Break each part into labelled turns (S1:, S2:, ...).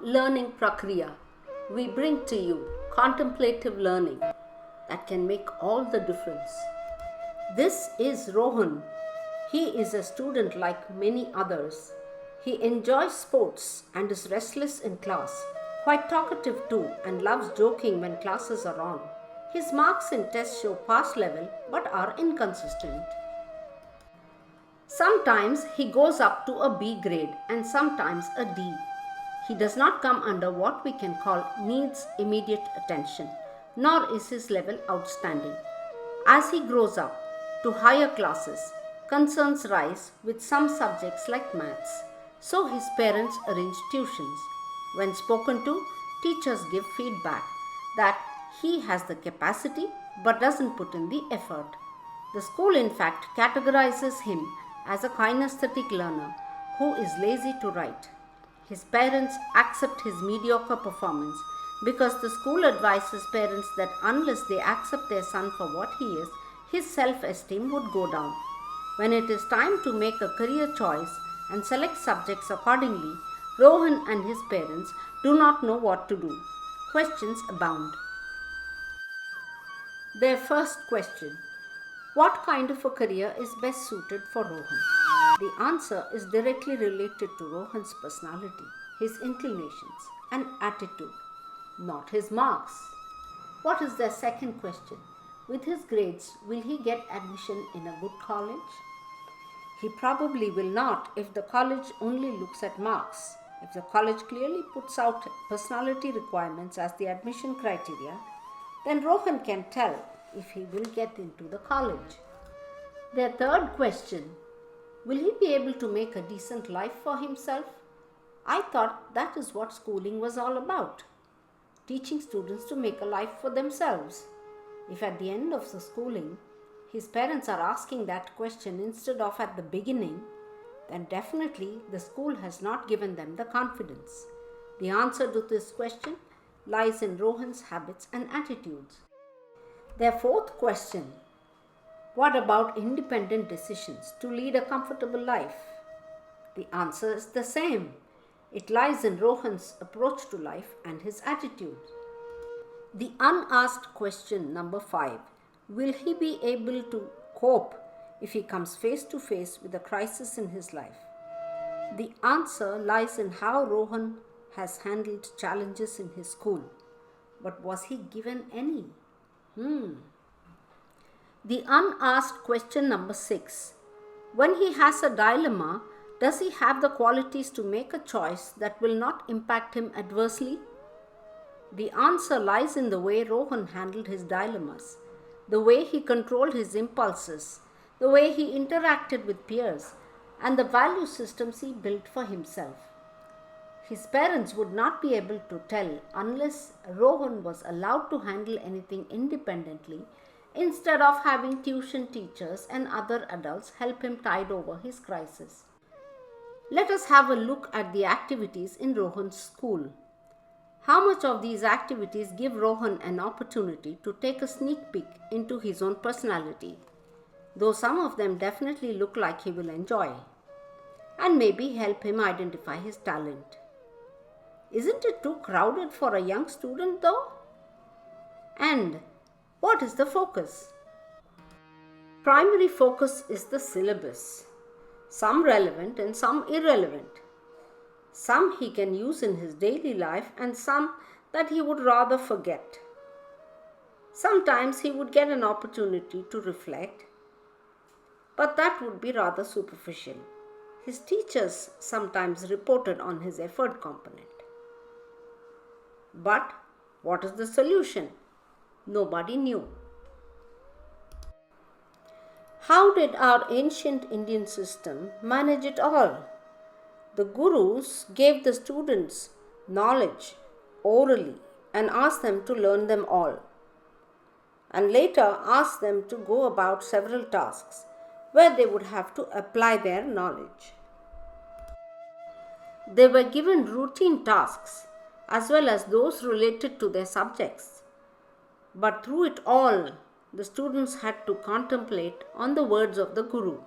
S1: learning prakriya, we bring to you contemplative learning that can make all the difference. This is Rohan. He is a student like many others. He enjoys sports and is restless in class, quite talkative too, and loves joking when classes are on. His marks in tests show pass level but are inconsistent. Sometimes he goes up to a B grade and sometimes a D. He does not come under what we can call needs immediate attention, nor is his level outstanding. As he grows up to higher classes, concerns rise with some subjects like maths, so his parents arrange tuitions. When spoken to, teachers give feedback that he has the capacity but doesn't put in the effort. The school in fact categorizes him as a kinesthetic learner who is lazy to write. His parents accept his mediocre performance because the school advises parents that unless they accept their son for what he is, his self-esteem would go down. When it is time to make a career choice and select subjects accordingly, Rohan and his parents do not know what to do. Questions abound. Their first question: what kind of a career is best suited for Rohan? The answer is directly related to Rohan's personality, his inclinations and attitude, not his marks. What is their second question? With his grades, will he get admission in a good college? He probably will not if the college only looks at marks. If the college clearly puts out personality requirements as the admission criteria, then Rohan can tell if he will get into the college. Their third question: will he be able to make a decent life for himself? I thought that is what schooling was all about, teaching students to make a life for themselves. If at the end of the schooling, his parents are asking that question instead of at the beginning, then definitely the school has not given them the confidence. The answer to this question lies in Rohan's habits and attitudes. Their fourth question: what about independent decisions to lead a comfortable life? The answer is the same. It lies in Rohan's approach to life and his attitude. The unasked question number 5: will he be able to cope if he comes face to face with a crisis in his life? The answer lies in how Rohan has handled challenges in his school. But was he given any? The unasked question number 6: when he has a dilemma, does he have the qualities to make a choice that will not impact him adversely? The answer lies in the way Rohan handled his dilemmas, the way he controlled his impulses, the way he interacted with peers, and the value systems he built for himself. His parents would not be able to tell unless Rohan was allowed to handle anything independently instead of having tuition teachers and other adults help him tide over his crisis. Let us have a look at the activities in Rohan's school. How much of these activities give Rohan an opportunity to take a sneak peek into his own personality, though some of them definitely look like he will enjoy, and maybe help him identify his talent. Isn't it too crowded for a young student though? And what is the focus? Primary focus is the syllabus, some relevant and some irrelevant. Some he can use in his daily life and some that he would rather forget. Sometimes he would get an opportunity to reflect, but that would be rather superficial. His teachers sometimes reported on his effort component. But what is the solution? Nobody knew. How did our ancient Indian system manage it all? The gurus gave the students knowledge orally and asked them to learn them all, and later asked them to go about several tasks where they would have to apply their knowledge. They were given routine tasks as well as those related to their subjects. But through it all, the students had to contemplate on the words of the Guru.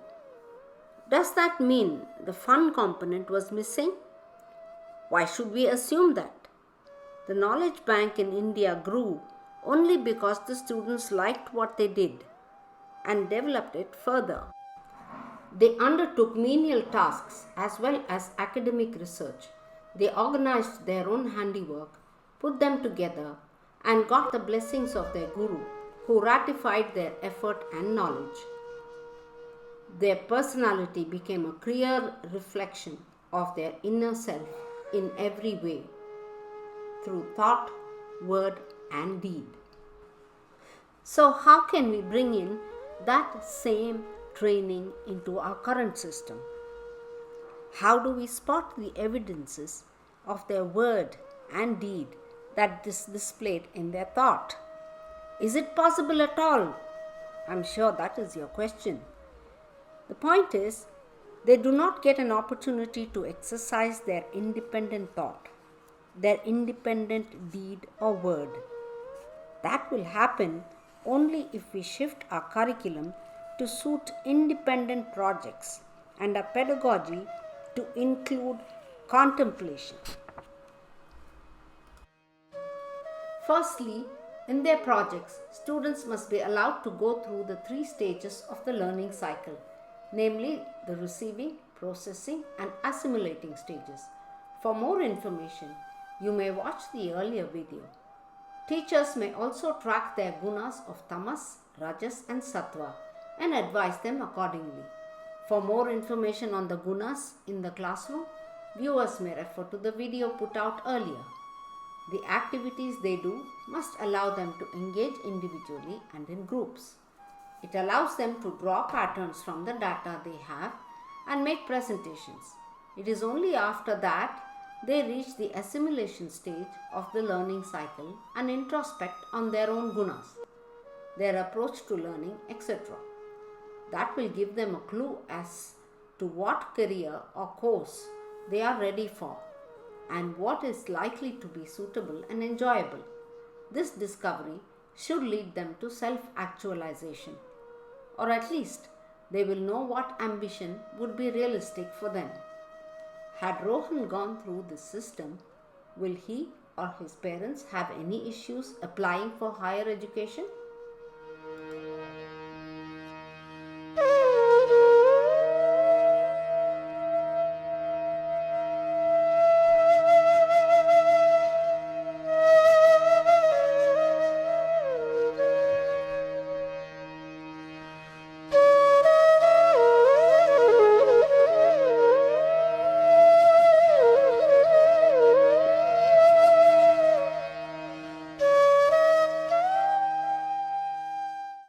S1: Does that mean the fun component was missing? Why should we assume that? The knowledge bank in India grew only because the students liked what they did and developed it further. They undertook menial tasks as well as academic research. They organized their own handiwork, put them together, and got the blessings of their guru, who ratified their effort and knowledge. Their personality became a clear reflection of their inner self in every way, through thought, word, and deed. So, how can we bring in that same training into our current system? How do we spot the evidences of their word and deed that is displayed in their thought? Is it possible at all? I'm sure that is your question. The point is, they do not get an opportunity to exercise their independent thought, their independent deed or word. That will happen only if we shift our curriculum to suit independent projects and our pedagogy to include contemplation. Firstly, in their projects, students must be allowed to go through the 3 stages of the learning cycle, namely the receiving, processing, and assimilating stages. For more information, you may watch the earlier video. Teachers may also track their gunas of tamas, rajas, and sattva and advise them accordingly. For more information on the gunas in the classroom, viewers may refer to the video put out earlier. The activities they do must allow them to engage individually and in groups. It allows them to draw patterns from the data they have and make presentations. It is only after that they reach the assimilation stage of the learning cycle and introspect on their own gunas, their approach to learning, etc. That will give them a clue as to what career or course they are ready for and what is likely to be suitable and enjoyable. This discovery should lead them to self-actualization, or at least they will know what ambition would be realistic for them. Had Rohan gone through this system, will he or his parents have any issues applying for higher education?